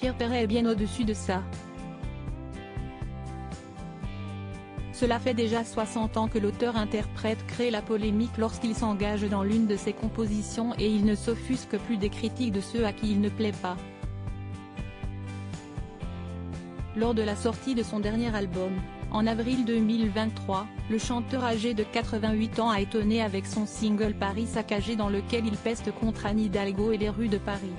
Pierre Perret est bien au-dessus de ça. Cela fait déjà 60 ans que l'auteur-interprète crée la polémique lorsqu'il s'engage dans l'une de ses compositions et il ne s'offusque plus des critiques de ceux à qui il ne plaît pas. Lors de la sortie de son dernier album, en avril 2023, le chanteur âgé de 88 ans a étonné avec son single Paris saccagé dans lequel il peste contre Anne Hidalgo et les rues de Paris.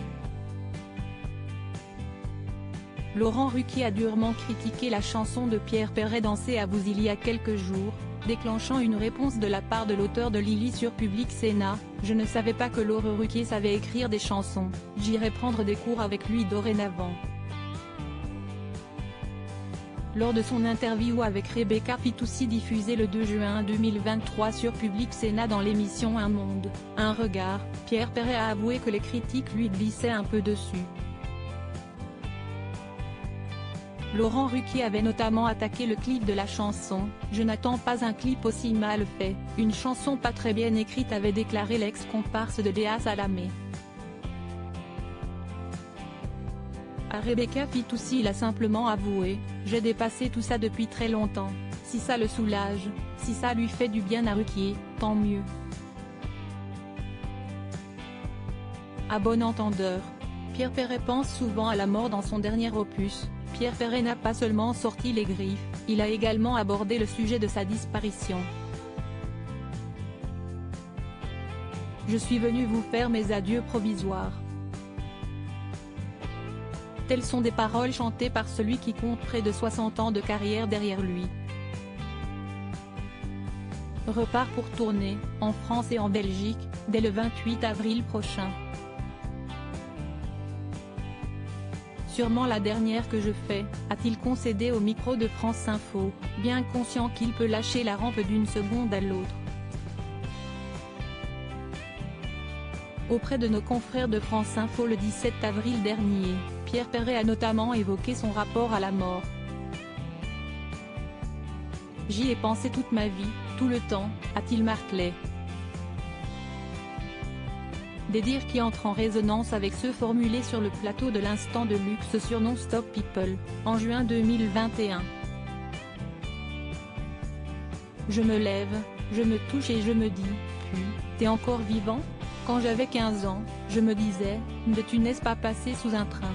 Laurent Ruquier a durement critiqué la chanson de Pierre Perret Danser à vous il y a quelques jours, déclenchant une réponse de la part de l'auteur de Lily sur Public Sénat. Je ne savais pas que Laurent Ruquier savait écrire des chansons, j'irai prendre des cours avec lui dorénavant. Lors de son interview avec Rebecca Fitoussi diffusée le 2 juin 2023 sur Public Sénat dans l'émission Un Monde, un regard, Pierre Perret a avoué que les critiques lui glissaient un peu dessus. Laurent Ruquier avait notamment attaqué le clip de la chanson « Je n'attends pas un clip aussi mal fait, une chanson pas très bien écrite » avait déclaré l'ex-comparse de Léa Salamé. À Rebecca Fitoussi il a simplement avoué « J'ai dépassé tout ça depuis très longtemps, si ça le soulage, si ça lui fait du bien à Ruquier, tant mieux. » À bon entendeur, Pierre Perret pense souvent à la mort dans son dernier opus. Pierre Perret n'a pas seulement sorti les griffes, il a également abordé le sujet de sa disparition. Je suis venu vous faire mes adieux provisoires. Telles sont des paroles chantées par celui qui compte près de 60 ans de carrière derrière lui. Repart pour tourner, en France et en Belgique, dès le 28 avril prochain. Sûrement la dernière que je fais, a-t-il concédé au micro de France Info, bien conscient qu'il peut lâcher la rampe d'une seconde à l'autre. Auprès de nos confrères de France Info le 17 avril dernier, Pierre Perret a notamment évoqué son rapport à la mort. J'y ai pensé toute ma vie, tout le temps, a-t-il martelé. Des dires qui entrent en résonance avec ceux formulés sur le plateau de l'Instant de Luxe sur Non-Stop People, en juin 2021. Je me lève, je me touche et je me dis, puis, t'es encore vivant? Quand j'avais 15 ans, je me disais, ne tu n'es pas passé sous un train.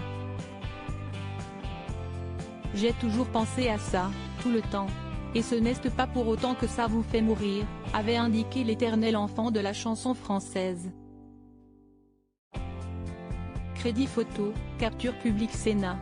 J'ai toujours pensé à ça, tout le temps. Et ce n'est pas pour autant que ça vous fait mourir, avait indiqué l'éternel enfant de la chanson française. Crédit photo, capture Public Sénat.